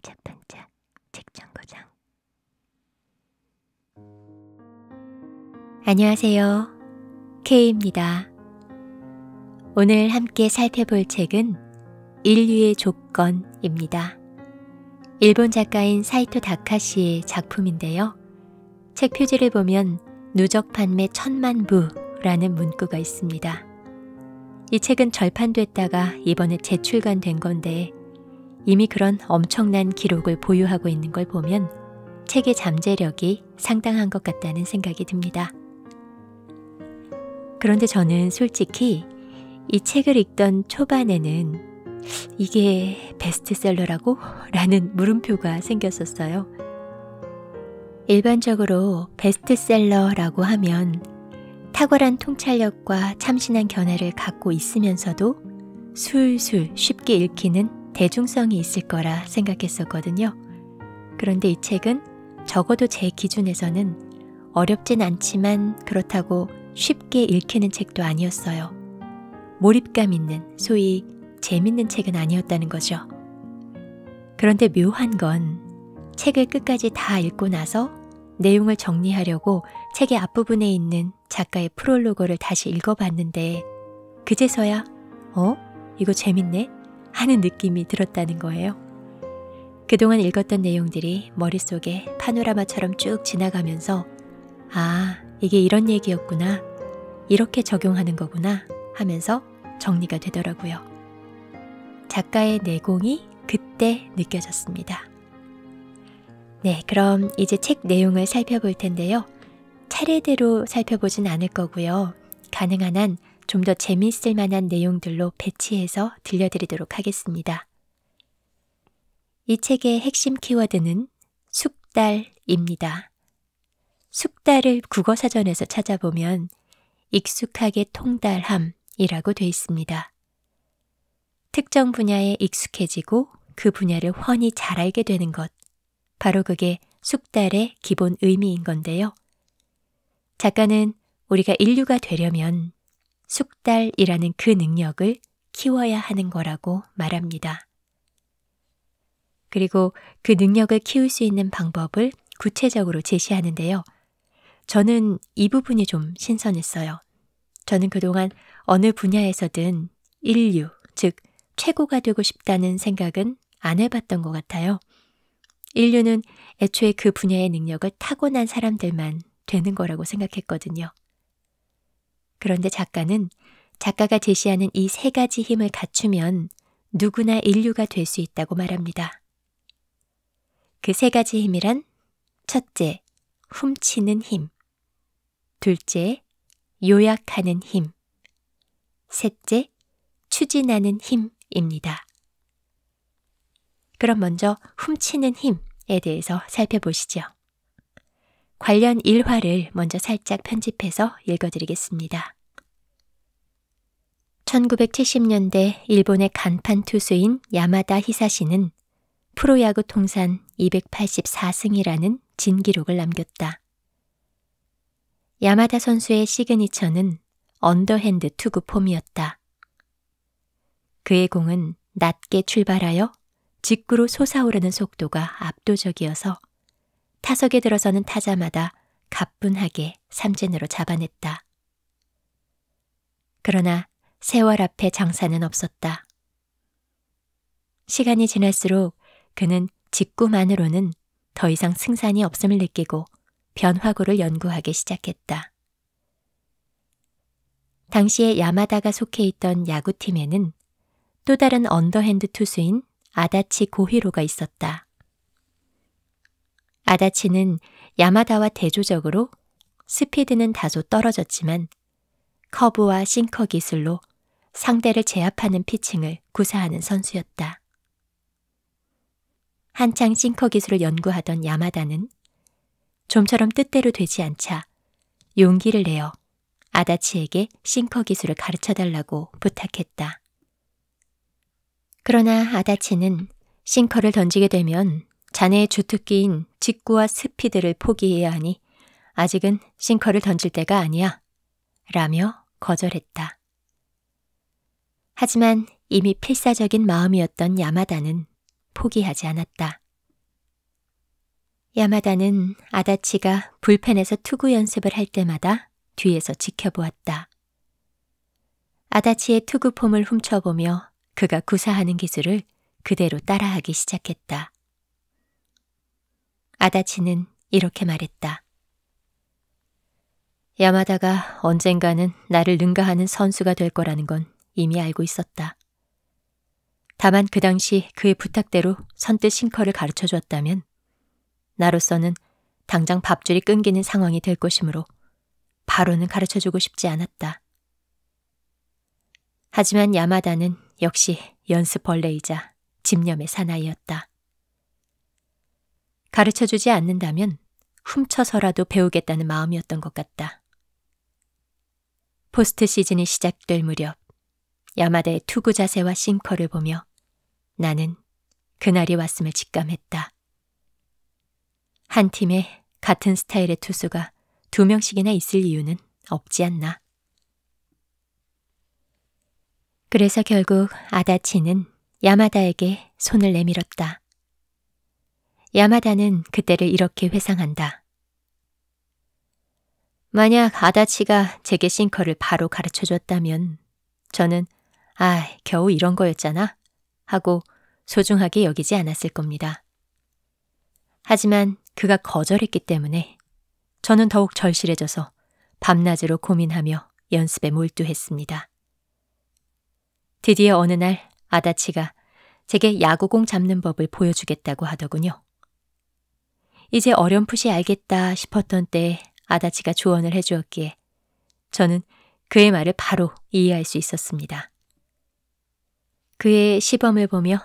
반짝반짝 책정거장. 안녕하세요. K입니다. 오늘 함께 살펴볼 책은 인류의 조건입니다. 일본 작가인 사이토 다카시의 작품인데요. 책 표지를 보면 누적 판매 1000만 부라는 문구가 있습니다. 이 책은 절판됐다가 이번에 재출간된 건데 이미 그런 엄청난 기록을 보유하고 있는 걸 보면 책의 잠재력이 상당한 것 같다는 생각이 듭니다. 그런데 저는 솔직히 이 책을 읽던 초반에는 이게 베스트셀러라고? 라는 물음표가 생겼었어요. 일반적으로 베스트셀러라고 하면 탁월한 통찰력과 참신한 견해를 갖고 있으면서도 술술 쉽게 읽히는 대중성이 있을 거라 생각했었거든요. 그런데 이 책은 적어도 제 기준에서는 어렵진 않지만 그렇다고 쉽게 읽히는 책도 아니었어요. 몰입감 있는, 소위 재밌는 책은 아니었다는 거죠. 그런데 묘한 건 책을 끝까지 다 읽고 나서 내용을 정리하려고 책의 앞부분에 있는 작가의 프롤로그를 다시 읽어봤는데 그제서야 이거 재밌네? 하는 느낌이 들었다는 거예요. 그동안 읽었던 내용들이 머릿속에 파노라마처럼 쭉 지나가면서 이게 이런 얘기였구나, 이렇게 적용하는 거구나 하면서 정리가 되더라고요. 작가의 내공이 그때 느껴졌습니다. 네, 그럼 이제 책 내용을 살펴볼 텐데요. 차례대로 살펴보진 않을 거고요. 가능한 한 좀 더 재미있을 만한 내용들로 배치해서 들려드리도록 하겠습니다. 이 책의 핵심 키워드는 숙달입니다. 숙달을 국어사전에서 찾아보면 익숙하게 통달함이라고 되어 있습니다. 특정 분야에 익숙해지고 그 분야를 훤히 잘 알게 되는 것, 바로 그게 숙달의 기본 의미인 건데요. 작가는 우리가 인류가 되려면 숙달이라는 그 능력을 키워야 하는 거라고 말합니다. 그리고 그 능력을 키울 수 있는 방법을 구체적으로 제시하는데요. 저는 이 부분이 좀 신선했어요. 저는 그동안 어느 분야에서든 인류, 즉 최고가 되고 싶다는 생각은 안 해봤던 것 같아요. 인류는 애초에 그 분야의 능력을 타고난 사람들만 되는 거라고 생각했거든요. 그런데 작가는 작가가 제시하는 이 세 가지 힘을 갖추면 누구나 인류가 될 수 있다고 말합니다. 그 세 가지 힘이란 첫째, 훔치는 힘, 둘째, 요약하는 힘, 셋째, 추진하는 힘입니다. 그럼 먼저 훔치는 힘에 대해서 살펴보시죠. 관련 일화를 먼저 살짝 편집해서 읽어드리겠습니다. 1970년대 일본의 간판 투수인 야마다 히사시는 프로야구 통산 284승이라는 진기록을 남겼다. 야마다 선수의 시그니처는 언더핸드 투구 폼이었다. 그의 공은 낮게 출발하여 직구로 솟아오르는 속도가 압도적이어서 타석에 들어서는 타자마다 가뿐하게 삼진으로 잡아냈다. 그러나 세월 앞에 장사는 없었다. 시간이 지날수록 그는 직구만으로는 더 이상 승산이 없음을 느끼고 변화구를 연구하기 시작했다. 당시에 야마다가 속해 있던 야구팀에는 또 다른 언더핸드 투수인 아다치 고히로가 있었다. 아다치는 야마다와 대조적으로 스피드는 다소 떨어졌지만 커브와 싱커 기술로 상대를 제압하는 피칭을 구사하는 선수였다. 한창 싱커 기술을 연구하던 야마다는 좀처럼 뜻대로 되지 않자 용기를 내어 아다치에게 싱커 기술을 가르쳐달라고 부탁했다. 그러나 아다치는 싱커를 던지게 되면 자네의 주특기인 직구와 스피드를 포기해야 하니 아직은 싱커를 던질 때가 아니야 라며 거절했다. 하지만 이미 필사적인 마음이었던 야마다는 포기하지 않았다. 야마다는 아다치가 불펜에서 투구 연습을 할 때마다 뒤에서 지켜보았다. 아다치의 투구 폼을 훔쳐보며 그가 구사하는 기술을 그대로 따라하기 시작했다. 아다치는 이렇게 말했다. 야마다가 언젠가는 나를 능가하는 선수가 될 거라는 건 이미 알고 있었다. 다만 그 당시 그의 부탁대로 선뜻 싱커를 가르쳐 주었다면 나로서는 당장 밥줄이 끊기는 상황이 될 것이므로 바로는 가르쳐주고 싶지 않았다. 하지만 야마다는 역시 연습벌레이자 집념의 사나이였다. 가르쳐주지 않는다면 훔쳐서라도 배우겠다는 마음이었던 것 같다. 포스트 시즌이 시작될 무렵 야마다의 투구 자세와 싱커를 보며 나는 그날이 왔음을 직감했다. 한 팀에 같은 스타일의 투수가 2명씩이나 있을 이유는 없지 않나. 그래서 결국 아다치는 야마다에게 손을 내밀었다. 야마다는 그때를 이렇게 회상한다. 만약 아다치가 제게 싱커를 바로 가르쳐 줬다면 저는 겨우 이런 거였잖아 하고 소중하게 여기지 않았을 겁니다. 하지만 그가 거절했기 때문에 저는 더욱 절실해져서 밤낮으로 고민하며 연습에 몰두했습니다. 드디어 어느 날 아다치가 제게 야구공 잡는 법을 보여주겠다고 하더군요. 이제 어렴풋이 알겠다 싶었던 때에 아다치가 조언을 해주었기에 저는 그의 말을 바로 이해할 수 있었습니다. 그의 시범을 보며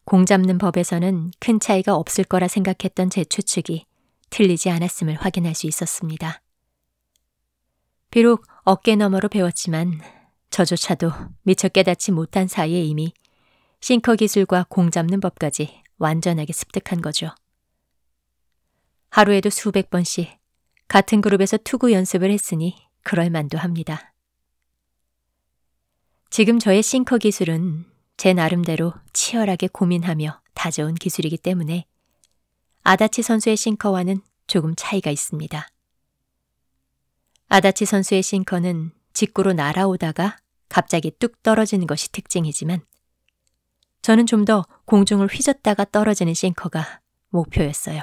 공 잡는 법에서는 큰 차이가 없을 거라 생각했던 제 추측이 틀리지 않았음을 확인할 수 있었습니다. 비록 어깨 너머로 배웠지만 저조차도 미처 깨닫지 못한 사이에 이미 싱커 기술과 공 잡는 법까지 완전하게 습득한 거죠. 하루에도 수백 번씩 같은 그룹에서 투구 연습을 했으니 그럴 만도 합니다. 지금 저의 싱커 기술은 제 나름대로 치열하게 고민하며 다져온 기술이기 때문에 아다치 선수의 싱커와는 조금 차이가 있습니다. 아다치 선수의 싱커는 직구로 날아오다가 갑자기 뚝 떨어지는 것이 특징이지만 저는 좀 더 공중을 휘젓다가 떨어지는 싱커가 목표였어요.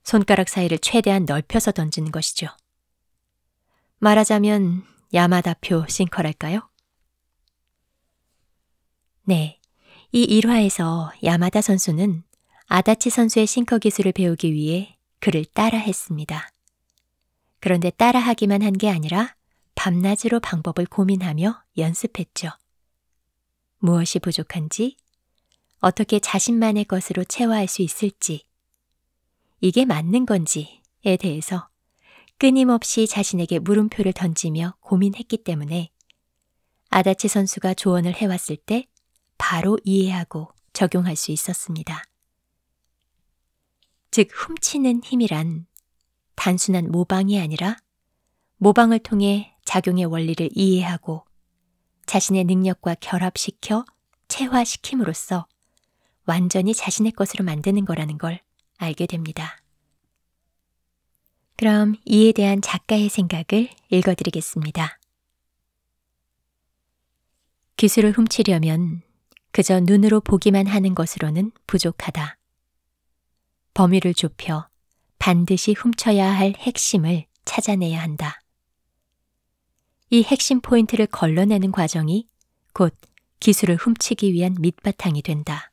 손가락 사이를 최대한 넓혀서 던지는 것이죠. 말하자면 야마다표 싱커랄까요? 네, 이 일화에서 야마다 선수는 아다치 선수의 싱커 기술을 배우기 위해 그를 따라했습니다. 그런데 따라하기만 한 게 아니라 밤낮으로 방법을 고민하며 연습했죠. 무엇이 부족한지, 어떻게 자신만의 것으로 체화할 수 있을지, 이게 맞는 건지에 대해서 끊임없이 자신에게 물음표를 던지며 고민했기 때문에 아다치 선수가 조언을 해왔을 때 바로 이해하고 적용할 수 있었습니다. 즉, 훔치는 힘이란 단순한 모방이 아니라 모방을 통해 작용의 원리를 이해하고 자신의 능력과 결합시켜 체화시킴으로써 완전히 자신의 것으로 만드는 거라는 걸 알게 됩니다. 그럼 이에 대한 작가의 생각을 읽어드리겠습니다. 기술을 훔치려면 그저 눈으로 보기만 하는 것으로는 부족하다. 범위를 좁혀 반드시 훔쳐야 할 핵심을 찾아내야 한다. 이 핵심 포인트를 걸러내는 과정이 곧 기술을 훔치기 위한 밑바탕이 된다.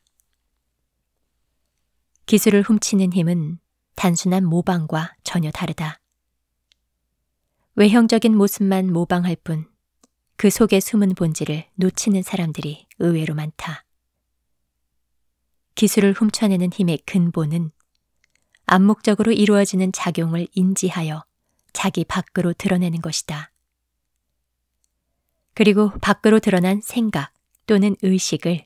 기술을 훔치는 힘은 단순한 모방과 전혀 다르다. 외형적인 모습만 모방할 뿐 그 속에 숨은 본질을 놓치는 사람들이 의외로 많다. 기술을 훔쳐내는 힘의 근본은 암묵적으로 이루어지는 작용을 인지하여 자기 밖으로 드러내는 것이다. 그리고 밖으로 드러난 생각 또는 의식을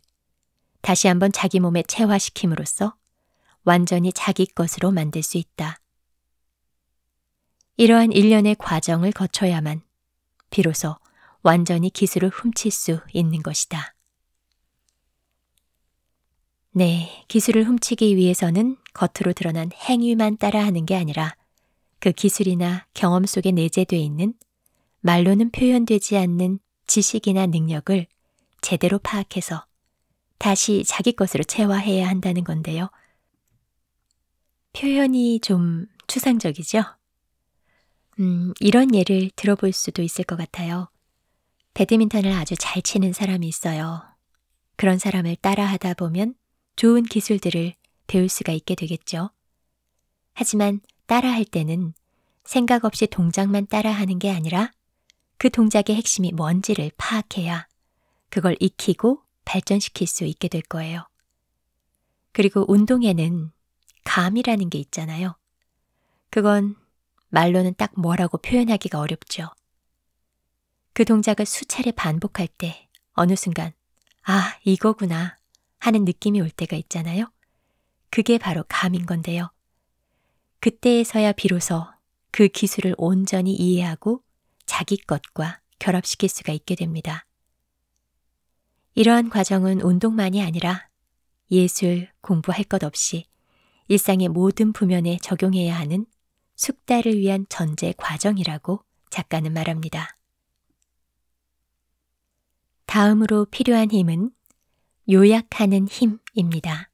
다시 한번 자기 몸에 체화시킴으로써 완전히 자기 것으로 만들 수 있다. 이러한 일련의 과정을 거쳐야만 비로소 완전히 기술을 훔칠 수 있는 것이다. 네, 기술을 훔치기 위해서는 겉으로 드러난 행위만 따라하는 게 아니라 그 기술이나 경험 속에 내재되어 있는 말로는 표현되지 않는 지식이나 능력을 제대로 파악해서 다시 자기 것으로 체화해야 한다는 건데요. 표현이 좀 추상적이죠? 이런 예를 들어볼 수도 있을 것 같아요. 배드민턴을 아주 잘 치는 사람이 있어요. 그런 사람을 따라하다 보면 좋은 기술들을 배울 수가 있게 되겠죠. 하지만 따라할 때는 생각 없이 동작만 따라하는 게 아니라 그 동작의 핵심이 뭔지를 파악해야 그걸 익히고 발전시킬 수 있게 될 거예요. 그리고 운동에는 감이라는 게 있잖아요. 그건 말로는 딱 뭐라고 표현하기가 어렵죠. 그 동작을 수차례 반복할 때 어느 순간 아, 이거구나 하는 느낌이 올 때가 있잖아요. 그게 바로 감인 건데요. 그때에서야 비로소 그 기술을 온전히 이해하고 자기 것과 결합시킬 수가 있게 됩니다. 이러한 과정은 운동만이 아니라 예술, 공부할 것 없이 일상의 모든 부면에 적용해야 하는 숙달을 위한 전제 과정이라고 작가는 말합니다. 다음으로 필요한 힘은 요약하는 힘입니다.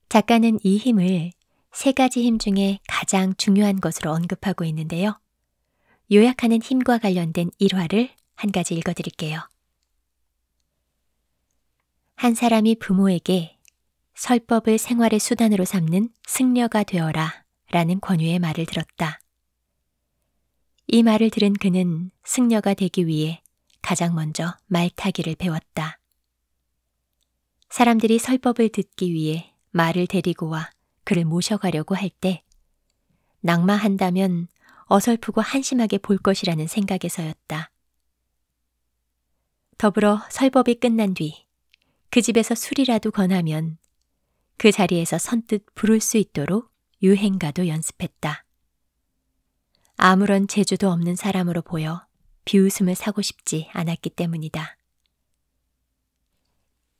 작가는 이 힘을 세 가지 힘 중에 가장 중요한 것으로 언급하고 있는데요. 요약하는 힘과 관련된 일화를 한 가지 읽어드릴게요. 한 사람이 부모에게 설법을 생활의 수단으로 삼는 승려가 되어라 라는 권유의 말을 들었다. 이 말을 들은 그는 승려가 되기 위해 가장 먼저 말타기를 배웠다. 사람들이 설법을 듣기 위해 말을 데리고 와 그를 모셔가려고 할 때 낙마한다면 어설프고 한심하게 볼 것이라는 생각에서였다. 더불어 설법이 끝난 뒤 그 집에서 술이라도 권하면 그 자리에서 선뜻 부를 수 있도록 유행가도 연습했다. 아무런 재주도 없는 사람으로 보여 비웃음을 사고 싶지 않았기 때문이다.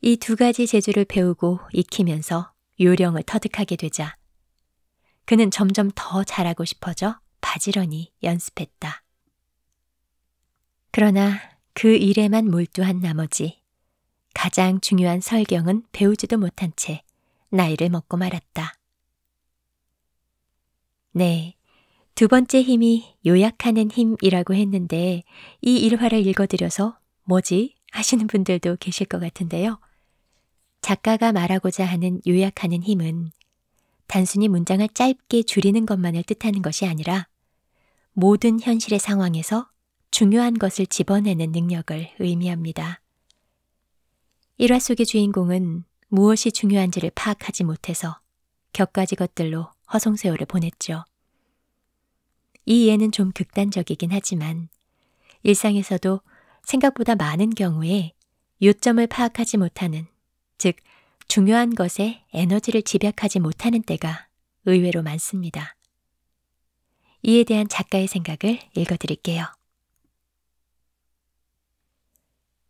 이 두 가지 재주를 배우고 익히면서 요령을 터득하게 되자 그는 점점 더 잘하고 싶어져 바지런히 연습했다. 그러나 그 일에만 몰두한 나머지 가장 중요한 설경은 배우지도 못한 채 나이를 먹고 말았다. 네, 두 번째 힘이 요약하는 힘이라고 했는데 이 일화를 읽어드려서 뭐지? 하시는 분들도 계실 것 같은데요. 작가가 말하고자 하는 요약하는 힘은 단순히 문장을 짧게 줄이는 것만을 뜻하는 것이 아니라 모든 현실의 상황에서 중요한 것을 집어내는 능력을 의미합니다. 일화 속의 주인공은 무엇이 중요한지를 파악하지 못해서 격가지 것들로 허송세월을 보냈죠. 이 예는 좀 극단적이긴 하지만 일상에서도 생각보다 많은 경우에 요점을 파악하지 못하는, 즉 중요한 것에 에너지를 집약하지 못하는 때가 의외로 많습니다. 이에 대한 작가의 생각을 읽어드릴게요.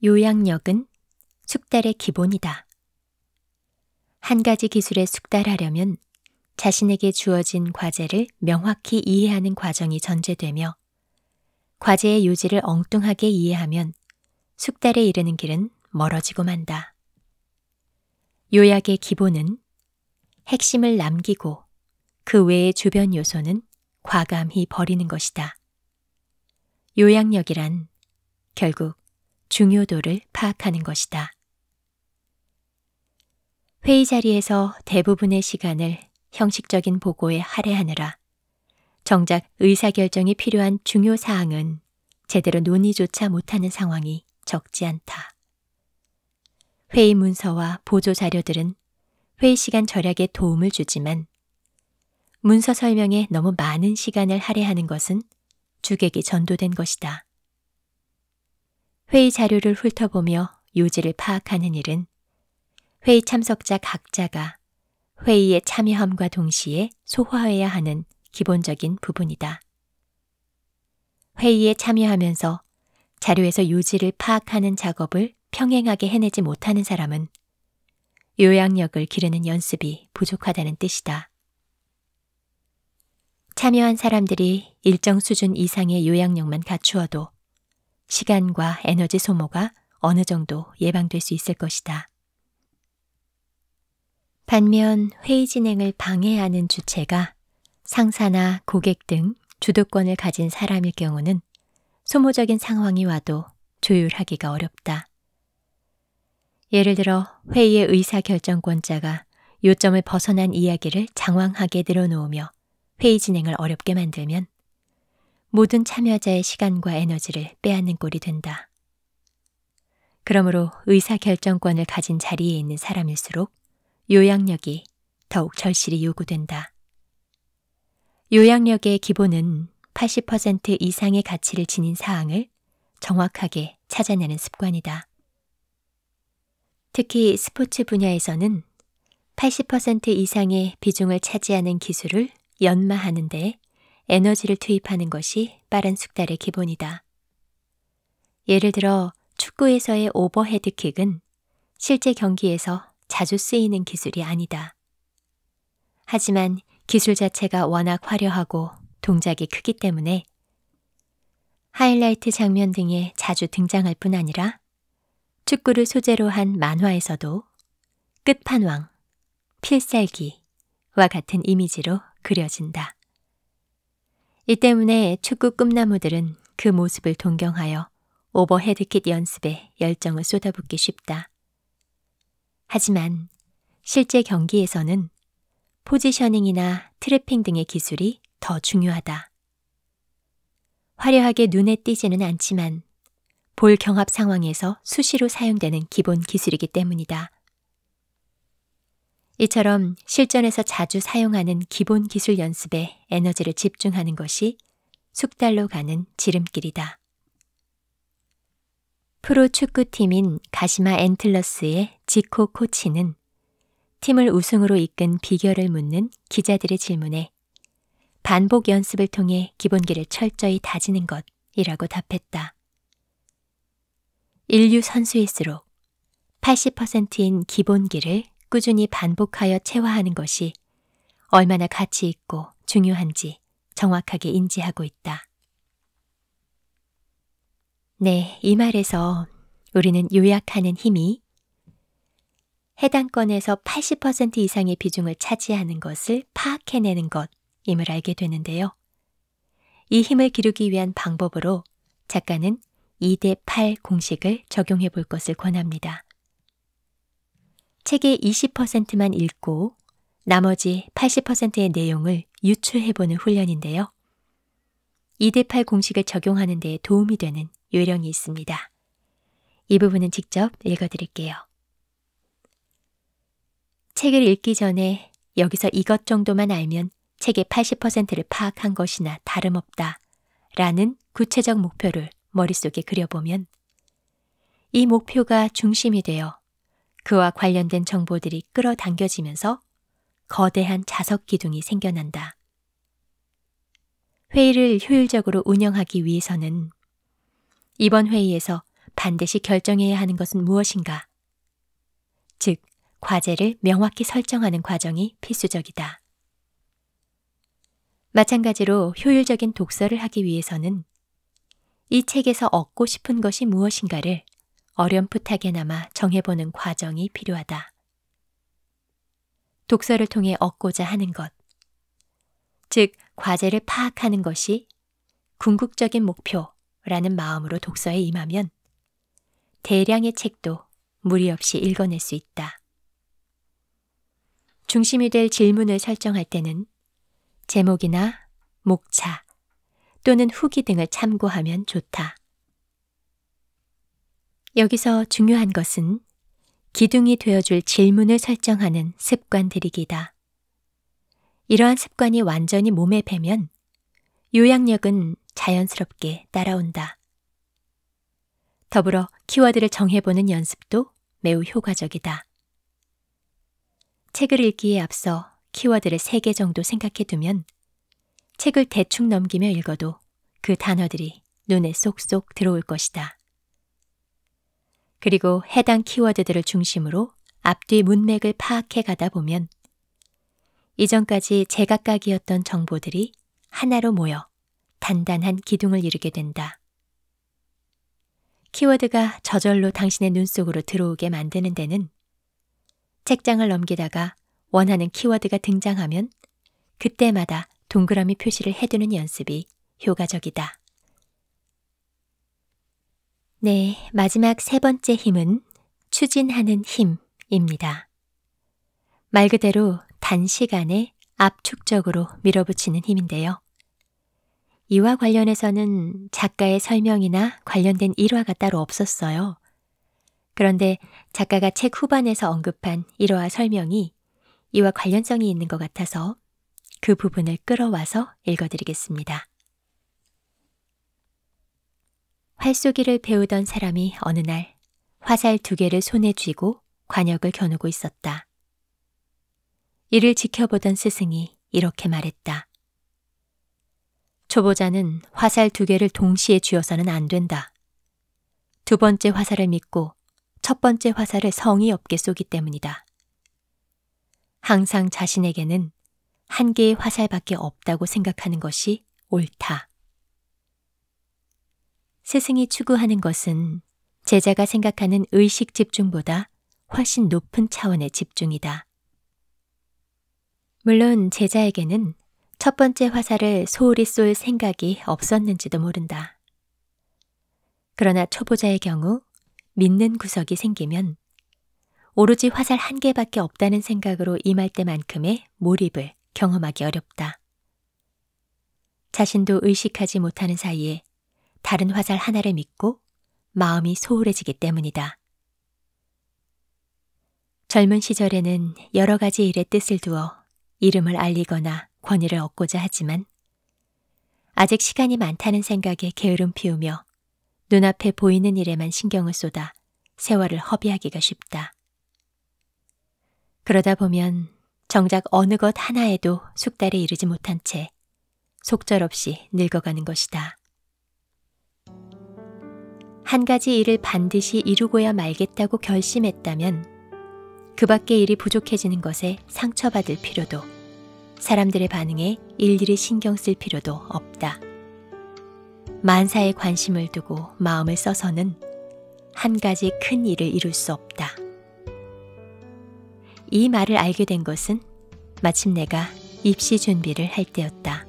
요약력은 숙달의 기본이다. 한 가지 기술에 숙달하려면 자신에게 주어진 과제를 명확히 이해하는 과정이 전제되며 과제의 요지를 엉뚱하게 이해하면 숙달에 이르는 길은 멀어지고 만다. 요약의 기본은 핵심을 남기고 그 외의 주변 요소는 과감히 버리는 것이다. 요약력이란 결국 중요도를 파악하는 것이다. 회의 자리에서 대부분의 시간을 형식적인 보고에 할애하느라 정작 의사결정이 필요한 중요 사항은 제대로 논의조차 못하는 상황이 적지 않다. 회의 문서와 보조 자료들은 회의 시간 절약에 도움을 주지만 문서 설명에 너무 많은 시간을 할애하는 것은 주객이 전도된 것이다. 회의 자료를 훑어보며 요지를 파악하는 일은 회의 참석자 각자가 회의에 참여함과 동시에 소화해야 하는 기본적인 부분이다. 회의에 참여하면서 자료에서 요지를 파악하는 작업을 평행하게 해내지 못하는 사람은 요약력을 기르는 연습이 부족하다는 뜻이다. 참여한 사람들이 일정 수준 이상의 요약력만 갖추어도 시간과 에너지 소모가 어느 정도 예방될 수 있을 것이다. 반면 회의 진행을 방해하는 주체가 상사나 고객 등 주도권을 가진 사람일 경우는 소모적인 상황이 와도 조율하기가 어렵다. 예를 들어 회의의 의사결정권자가 요점을 벗어난 이야기를 장황하게 늘어놓으며 회의 진행을 어렵게 만들면 모든 참여자의 시간과 에너지를 빼앗는 꼴이 된다. 그러므로 의사결정권을 가진 자리에 있는 사람일수록 요약력이 더욱 절실히 요구된다. 요약력의 기본은 80% 이상의 가치를 지닌 사항을 정확하게 찾아내는 습관이다. 특히 스포츠 분야에서는 80% 이상의 비중을 차지하는 기술을 연마하는 데 에너지를 투입하는 것이 빠른 숙달의 기본이다. 예를 들어 축구에서의 오버헤드킥은 실제 경기에서 자주 쓰이는 기술이 아니다. 하지만 기술 자체가 워낙 화려하고 동작이 크기 때문에 하이라이트 장면 등에 자주 등장할 뿐 아니라 축구를 소재로 한 만화에서도 끝판왕, 필살기와 같은 이미지로 그려진다. 이 때문에 축구 꿈나무들은 그 모습을 동경하여 오버헤드킥 연습에 열정을 쏟아붓기 쉽다. 하지만 실제 경기에서는 포지셔닝이나 트래핑 등의 기술이 더 중요하다. 화려하게 눈에 띄지는 않지만 볼 경합 상황에서 수시로 사용되는 기본 기술이기 때문이다. 이처럼 실전에서 자주 사용하는 기본 기술 연습에 에너지를 집중하는 것이 숙달로 가는 지름길이다. 프로 축구팀인 가시마 앤틀러스의 지코 코치는 팀을 우승으로 이끈 비결을 묻는 기자들의 질문에 반복 연습을 통해 기본기를 철저히 다지는 것이라고 답했다. 인류 선수일수록 80%인 기본기를 꾸준히 반복하여 체화하는 것이 얼마나 가치 있고 중요한지 정확하게 인지하고 있다. 네, 이 말에서 우리는 요약하는 힘이 해당 건에서 80% 이상의 비중을 차지하는 것을 파악해내는 것임을 알게 되는데요. 이 힘을 기르기 위한 방법으로 작가는 2대8 공식을 적용해 볼 것을 권합니다. 책의 20%만 읽고 나머지 80%의 내용을 유추해보는 훈련인데요. 2대8 공식을 적용하는 데 도움이 되는 요령이 있습니다. 이 부분은 직접 읽어드릴게요. 책을 읽기 전에 여기서 이것 정도만 알면 책의 80%를 파악한 것이나 다름없다 라는 구체적 목표를 머릿속에 그려보면 이 목표가 중심이 되어 그와 관련된 정보들이 끌어당겨지면서 거대한 자석 기둥이 생겨난다. 회의를 효율적으로 운영하기 위해서는 이번 회의에서 반드시 결정해야 하는 것은 무엇인가? 즉, 과제를 명확히 설정하는 과정이 필수적이다. 마찬가지로 효율적인 독서를 하기 위해서는 이 책에서 얻고 싶은 것이 무엇인가를 어렴풋하게나마 정해보는 과정이 필요하다. 독서를 통해 얻고자 하는 것, 즉 과제를 파악하는 것이 궁극적인 목표라는 마음으로 독서에 임하면 대량의 책도 무리 없이 읽어낼 수 있다. 중심이 될 질문을 설정할 때는 제목이나 목차 또는 후기 등을 참고하면 좋다. 여기서 중요한 것은 기둥이 되어줄 질문을 설정하는 습관 들이기다. 이러한 습관이 완전히 몸에 배면 요약력은 자연스럽게 따라온다. 더불어 키워드를 정해보는 연습도 매우 효과적이다. 책을 읽기에 앞서 키워드를 3개 정도 생각해두면 책을 대충 넘기며 읽어도 그 단어들이 눈에 쏙쏙 들어올 것이다. 그리고 해당 키워드들을 중심으로 앞뒤 문맥을 파악해 가다 보면 이전까지 제각각이었던 정보들이 하나로 모여 단단한 기둥을 이루게 된다. 키워드가 저절로 당신의 눈 속으로 들어오게 만드는 데는 책장을 넘기다가 원하는 키워드가 등장하면 그때마다 동그라미 표시를 해두는 연습이 효과적이다. 네, 마지막 세 번째 힘은 추진하는 힘입니다. 말 그대로 단시간에 압축적으로 밀어붙이는 힘인데요. 이와 관련해서는 작가의 설명이나 관련된 일화가 따로 없었어요. 그런데 작가가 책 후반에서 언급한 일화와 설명이 이와 관련성이 있는 것 같아서 그 부분을 끌어와서 읽어드리겠습니다. 활쏘기를 배우던 사람이 어느 날 화살 2개를 손에 쥐고 관역을 겨누고 있었다. 이를 지켜보던 스승이 이렇게 말했다. 초보자는 화살 2개를 동시에 쥐어서는 안 된다. 2번째 화살을 믿고 첫 번째 화살을 성의 없게 쏘기 때문이다. 항상 자신에게는 한 개의 화살밖에 없다고 생각하는 것이 옳다. 스승이 추구하는 것은 제자가 생각하는 의식 집중보다 훨씬 높은 차원의 집중이다. 물론 제자에게는 첫 번째 화살을 소홀히 쏠 생각이 없었는지도 모른다. 그러나 초보자의 경우 믿는 구석이 생기면 오로지 화살 1개밖에 없다는 생각으로 임할 때만큼의 몰입을 경험하기 어렵다. 자신도 의식하지 못하는 사이에 다른 화살 하나를 믿고 마음이 소홀해지기 때문이다. 젊은 시절에는 여러 가지 일에 뜻을 두어 이름을 알리거나 권위를 얻고자 하지만 아직 시간이 많다는 생각에 게으름 피우며 눈앞에 보이는 일에만 신경을 쏟아 세월을 허비하기가 쉽다. 그러다 보면 정작 어느 것 하나에도 숙달에 이르지 못한 채 속절없이 늙어가는 것이다. 한 가지 일을 반드시 이루고야 말겠다고 결심했다면 그 밖의 일이 부족해지는 것에 상처받을 필요도 사람들의 반응에 일일이 신경 쓸 필요도 없다. 만사에 관심을 두고 마음을 써서는 한 가지 큰 일을 이룰 수 없다. 이 말을 알게 된 것은 마침 내가 입시 준비를 할 때였다.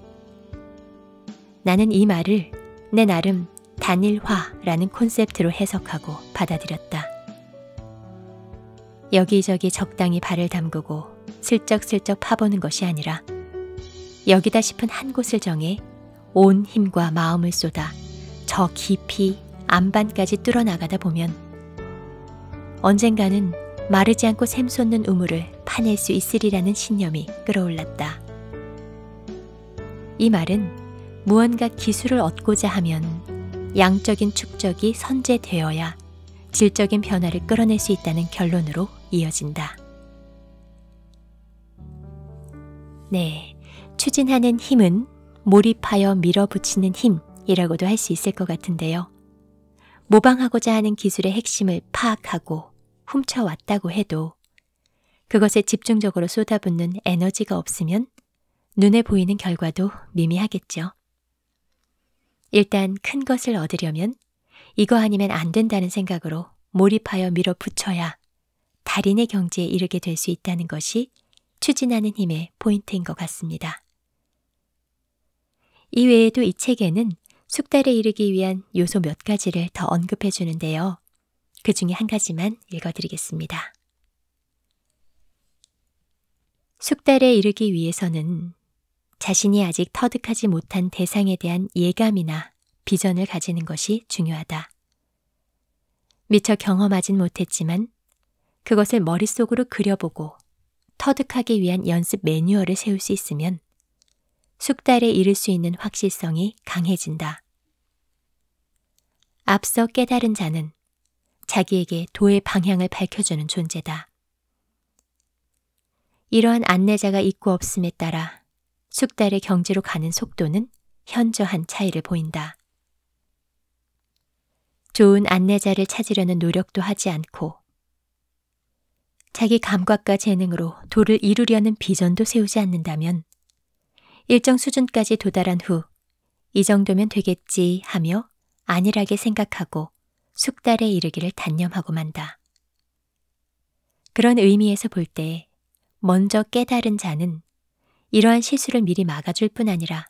나는 이 말을 내 나름 단일화라는 콘셉트로 해석하고 받아들였다. 여기저기 적당히 발을 담그고 슬쩍슬쩍 파보는 것이 아니라 여기다 싶은 한 곳을 정해 온 힘과 마음을 쏟아 저 깊이 안반까지 뚫어나가다 보면 언젠가는 마르지 않고 샘솟는 우물을 파낼 수 있으리라는 신념이 끌어올랐다. 이 말은 무언가 기술을 얻고자 하면 양적인 축적이 선제되어야 질적인 변화를 끌어낼 수 있다는 결론으로 이어진다. 네, 추진하는 힘은 몰입하여 밀어붙이는 힘이라고도 할 수 있을 것 같은데요. 모방하고자 하는 기술의 핵심을 파악하고 훔쳐왔다고 해도 그것에 집중적으로 쏟아붓는 에너지가 없으면 눈에 보이는 결과도 미미하겠죠. 일단 큰 것을 얻으려면 이거 아니면 안 된다는 생각으로 몰입하여 밀어붙여야 달인의 경지에 이르게 될 수 있다는 것이 추진하는 힘의 포인트인 것 같습니다. 이외에도 이 책에는 숙달에 이르기 위한 요소 몇 가지를 더 언급해 주는데요. 그 중에 한 가지만 읽어드리겠습니다. 숙달에 이르기 위해서는 자신이 아직 터득하지 못한 대상에 대한 예감이나 비전을 가지는 것이 중요하다. 미처 경험하진 못했지만 그것을 머릿속으로 그려보고 터득하기 위한 연습 매뉴얼을 세울 수 있으면 숙달에 이를 수 있는 확실성이 강해진다. 앞서 깨달은 자는 자기에게 도의 방향을 밝혀주는 존재다. 이러한 안내자가 있고 없음에 따라 숙달의 경지로 가는 속도는 현저한 차이를 보인다. 좋은 안내자를 찾으려는 노력도 하지 않고 자기 감각과 재능으로 도를 이루려는 비전도 세우지 않는다면 일정 수준까지 도달한 후 이 정도면 되겠지 하며 안일하게 생각하고 숙달에 이르기를 단념하고 만다. 그런 의미에서 볼 때 먼저 깨달은 자는 이러한 실수를 미리 막아줄 뿐 아니라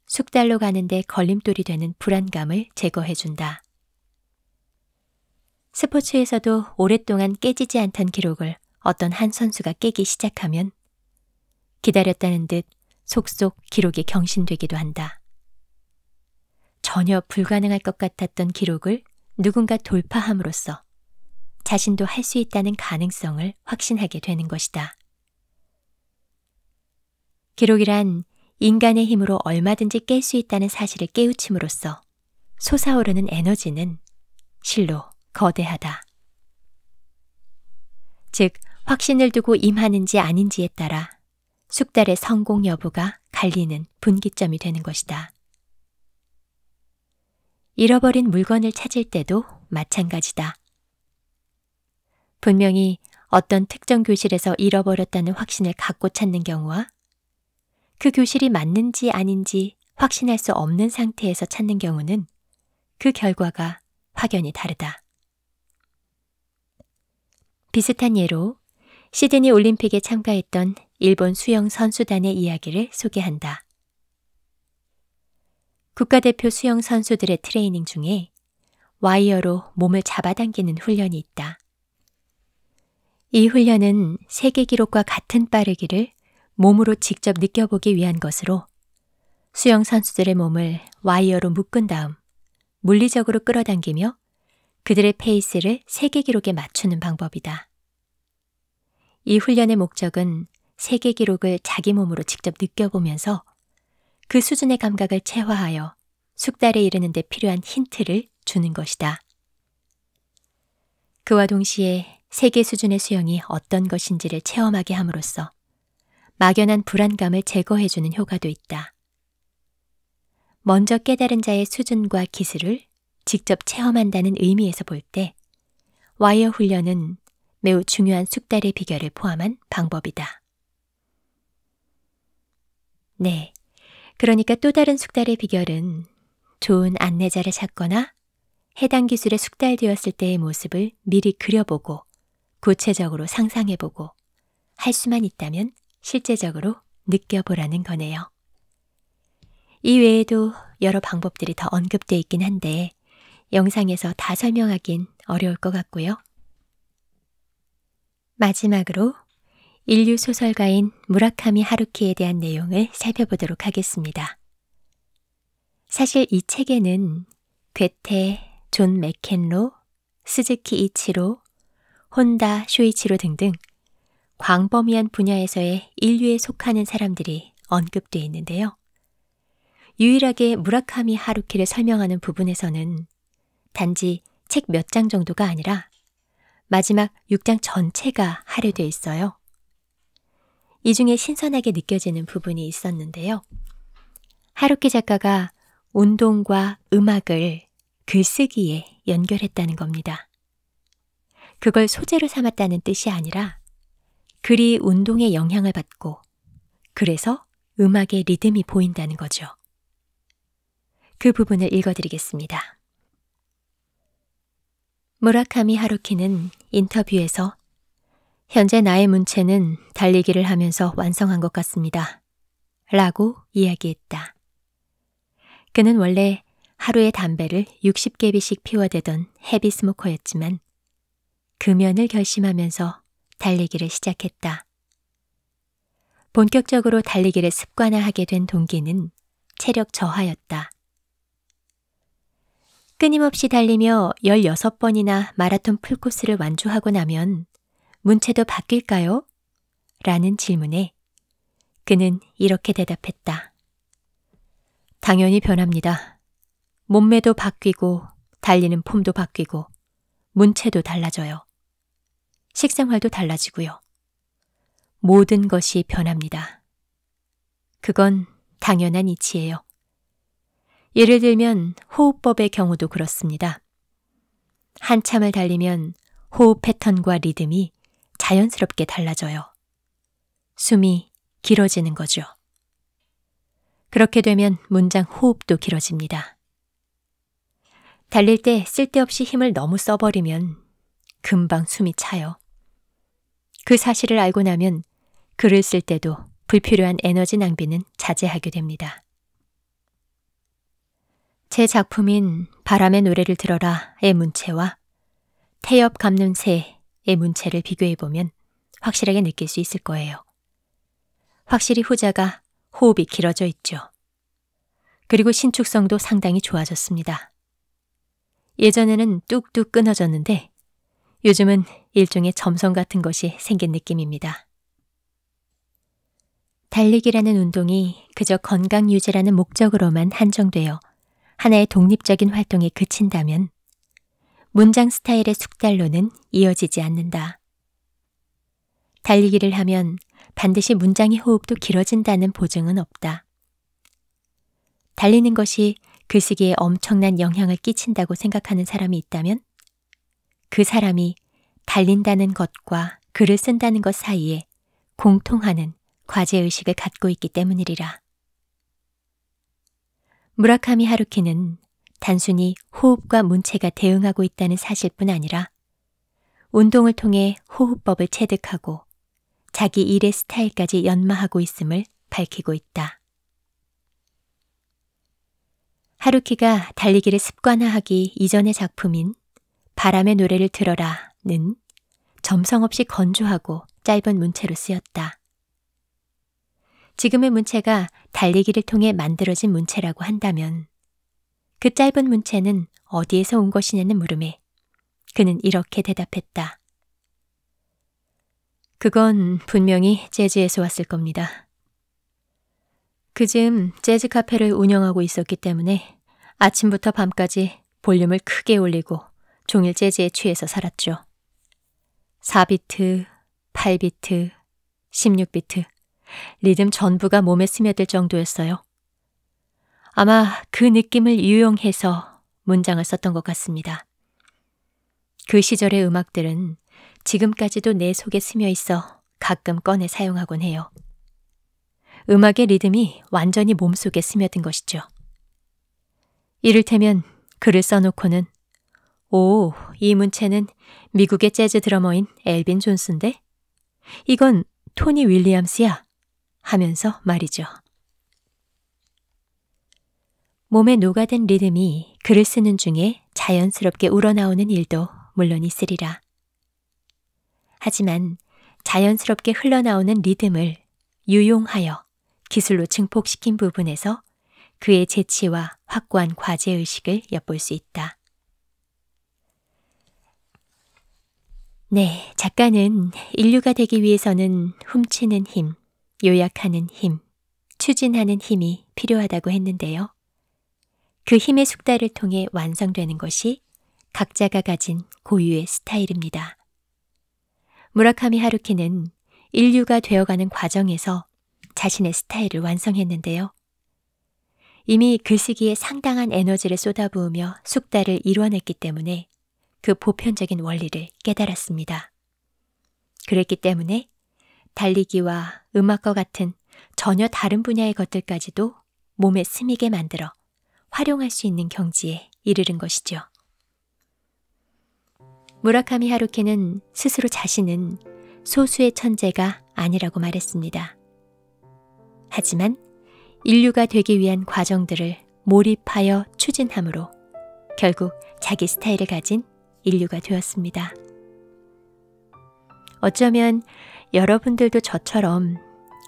숙달로 가는데 걸림돌이 되는 불안감을 제거해준다. 스포츠에서도 오랫동안 깨지지 않던 기록을 어떤 한 선수가 깨기 시작하면 기다렸다는 듯 속속 기록이 경신되기도 한다. 전혀 불가능할 것 같았던 기록을 누군가 돌파함으로써 자신도 할 수 있다는 가능성을 확신하게 되는 것이다. 기록이란 인간의 힘으로 얼마든지 깰 수 있다는 사실을 깨우침으로써 솟아오르는 에너지는 실로 거대하다. 즉, 확신을 두고 임하는지 아닌지에 따라 숙달의 성공 여부가 갈리는 분기점이 되는 것이다. 잃어버린 물건을 찾을 때도 마찬가지다. 분명히 어떤 특정 교실에서 잃어버렸다는 확신을 갖고 찾는 경우와 그 교실이 맞는지 아닌지 확신할 수 없는 상태에서 찾는 경우는 그 결과가 확연히 다르다. 비슷한 예로 시드니 올림픽에 참가했던 일본 수영 선수단의 이야기를 소개한다. 국가대표 수영 선수들의 트레이닝 중에 와이어로 몸을 잡아당기는 훈련이 있다. 이 훈련은 세계 기록과 같은 빠르기를 몸으로 직접 느껴보기 위한 것으로 수영 선수들의 몸을 와이어로 묶은 다음 물리적으로 끌어당기며 그들의 페이스를 세계 기록에 맞추는 방법이다. 이 훈련의 목적은 세계 기록을 자기 몸으로 직접 느껴보면서 그 수준의 감각을 체화하여 숙달에 이르는 데 필요한 힌트를 주는 것이다. 그와 동시에 세계 수준의 수영이 어떤 것인지를 체험하게 함으로써 막연한 불안감을 제거해주는 효과도 있다. 먼저 깨달은 자의 수준과 기술을 직접 체험한다는 의미에서 볼 때 와이어 훈련은 매우 중요한 숙달의 비결을 포함한 방법이다. 네, 그러니까 또 다른 숙달의 비결은 좋은 안내자를 찾거나 해당 기술에 숙달되었을 때의 모습을 미리 그려보고 구체적으로 상상해보고 할 수만 있다면 실제적으로 느껴보라는 거네요. 이 외에도 여러 방법들이 더 언급되어 있긴 한데 영상에서 다 설명하긴 어려울 것 같고요. 마지막으로 인류 소설가인 무라카미 하루키에 대한 내용을 살펴보도록 하겠습니다. 사실 이 책에는 괴테, 존 맥켄로, 스즈키 이치로, 혼다 쇼이치로 등등 광범위한 분야에서의 인류에 속하는 사람들이 언급되어 있는데요. 유일하게 무라카미 하루키를 설명하는 부분에서는 단지 책 몇 장 정도가 아니라 마지막 6장 전체가 할애되어 있어요. 이 중에 신선하게 느껴지는 부분이 있었는데요. 하루키 작가가 운동과 음악을 글쓰기에 연결했다는 겁니다. 그걸 소재로 삼았다는 뜻이 아니라 글이 운동에 영향을 받고 그래서 음악의 리듬이 보인다는 거죠. 그 부분을 읽어드리겠습니다. 무라카미 하루키는 인터뷰에서 현재 나의 문체는 달리기를 하면서 완성한 것 같습니다. 라고 이야기했다. 그는 원래 하루에 담배를 60개비씩 피워대던 헤비 스모커였지만 금연을 결심하면서 달리기를 시작했다. 본격적으로 달리기를 습관화하게 된 동기는 체력 저하였다. 끊임없이 달리며 16번이나 마라톤 풀코스를 완주하고 나면 문체도 바뀔까요? 라는 질문에 그는 이렇게 대답했다. 당연히 변합니다. 몸매도 바뀌고 달리는 폼도 바뀌고 문체도 달라져요. 식생활도 달라지고요. 모든 것이 변합니다. 그건 당연한 이치예요. 예를 들면 호흡법의 경우도 그렇습니다. 한참을 달리면 호흡 패턴과 리듬이 자연스럽게 달라져요. 숨이 길어지는 거죠. 그렇게 되면 문장 호흡도 길어집니다. 달릴 때 쓸데없이 힘을 너무 써버리면 금방 숨이 차요. 그 사실을 알고 나면 글을 쓸 때도 불필요한 에너지 낭비는 자제하게 됩니다. 제 작품인 바람의 노래를 들어라의 문체와 태엽 감는 새의 문체를 비교해보면 확실하게 느낄 수 있을 거예요. 확실히 후자가 호흡이 길어져 있죠. 그리고 신축성도 상당히 좋아졌습니다. 예전에는 뚝뚝 끊어졌는데 요즘은 일종의 점성 같은 것이 생긴 느낌입니다. 달리기라는 운동이 그저 건강 유지라는 목적으로만 한정되어 하나의 독립적인 활동에 그친다면 문장 스타일의 숙달로는 이어지지 않는다. 달리기를 하면 반드시 문장의 호흡도 길어진다는 보증은 없다. 달리는 것이 글쓰기에 엄청난 영향을 끼친다고 생각하는 사람이 있다면 그 사람이 달린다는 것과 글을 쓴다는 것 사이에 공통하는 과제의식을 갖고 있기 때문이리라. 무라카미 하루키는 단순히 호흡과 문체가 대응하고 있다는 사실뿐 아니라 운동을 통해 호흡법을 체득하고 자기 일의 스타일까지 연마하고 있음을 밝히고 있다. 하루키가 달리기를 습관화하기 이전의 작품인 바람의 노래를 들어라는 점성 없이 건조하고 짧은 문체로 쓰였다. 지금의 문체가 달리기를 통해 만들어진 문체라고 한다면 그 짧은 문체는 어디에서 온 것이냐는 물음에 그는 이렇게 대답했다. 그건 분명히 재즈에서 왔을 겁니다. 그즈음 재즈 카페를 운영하고 있었기 때문에 아침부터 밤까지 볼륨을 크게 올리고 종일 재즈에 취해서 살았죠. 4비트, 8비트, 16비트, 리듬 전부가 몸에 스며들 정도였어요. 아마 그 느낌을 유용해서 문장을 썼던 것 같습니다. 그 시절의 음악들은 지금까지도 내 속에 스며 있어 가끔 꺼내 사용하곤 해요. 음악의 리듬이 완전히 몸속에 스며든 것이죠. 이를테면 글을 써놓고는 오, 이 문체는 미국의 재즈 드러머인 엘빈 존스인데? 이건 토니 윌리엄스야 하면서 말이죠. 몸에 녹아든 리듬이 글을 쓰는 중에 자연스럽게 우러나오는 일도 물론 있으리라. 하지만 자연스럽게 흘러나오는 리듬을 유용하여 기술로 증폭시킨 부분에서 그의 재치와 확고한 과제의식을 엿볼 수 있다. 네, 작가는 인류가 되기 위해서는 훔치는 힘, 요약하는 힘, 추진하는 힘이 필요하다고 했는데요. 그 힘의 숙달을 통해 완성되는 것이 각자가 가진 고유의 스타일입니다. 무라카미 하루키는 인류가 되어가는 과정에서 자신의 스타일을 완성했는데요. 이미 글쓰기에 상당한 에너지를 쏟아부으며 숙달을 이뤄냈기 때문에 그 보편적인 원리를 깨달았습니다. 그랬기 때문에 달리기와 음악과 같은 전혀 다른 분야의 것들까지도 몸에 스미게 만들어 활용할 수 있는 경지에 이르는 것이죠. 무라카미 하루키는 스스로 자신은 소수의 천재가 아니라고 말했습니다. 하지만 인류가 되기 위한 과정들을 몰입하여 추진함으로 결국 자기 스타일을 가진 인류가 되었습니다. 어쩌면 여러분들도 저처럼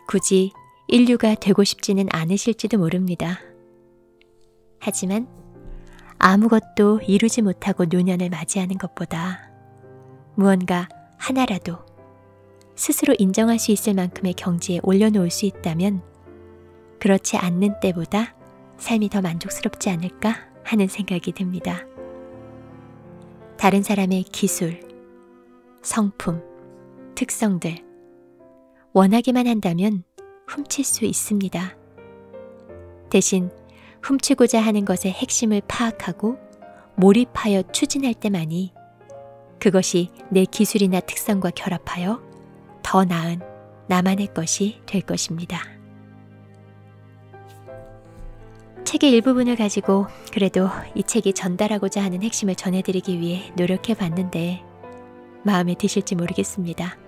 굳이 인류가 되고 싶지는 않으실지도 모릅니다. 하지만 아무것도 이루지 못하고 노년을 맞이하는 것보다 무언가 하나라도 스스로 인정할 수 있을 만큼의 경지에 올려놓을 수 있다면 그렇지 않는 때보다 삶이 더 만족스럽지 않을까 하는 생각이 듭니다. 다른 사람의 기술, 성품, 특성들 원하기만 한다면 훔칠 수 있습니다. 대신 훔치고자 하는 것의 핵심을 파악하고 몰입하여 추진할 때만이 그것이 내 기술이나 특성과 결합하여 더 나은 나만의 것이 될 것입니다. 책의 일부분을 가지고 그래도 이 책이 전달하고자 하는 핵심을 전해드리기 위해 노력해 봤는데 마음에 드실지 모르겠습니다.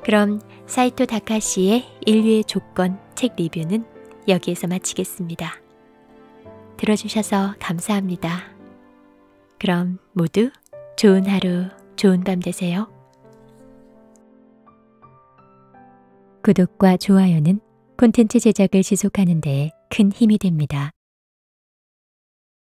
그럼 사이토 다카시의 인류의 조건 책 리뷰는 여기에서 마치겠습니다. 들어주셔서 감사합니다. 그럼 모두 좋은 하루, 좋은 밤 되세요. 구독과 좋아요는 콘텐츠 제작을 지속하는 데 큰 힘이 됩니다.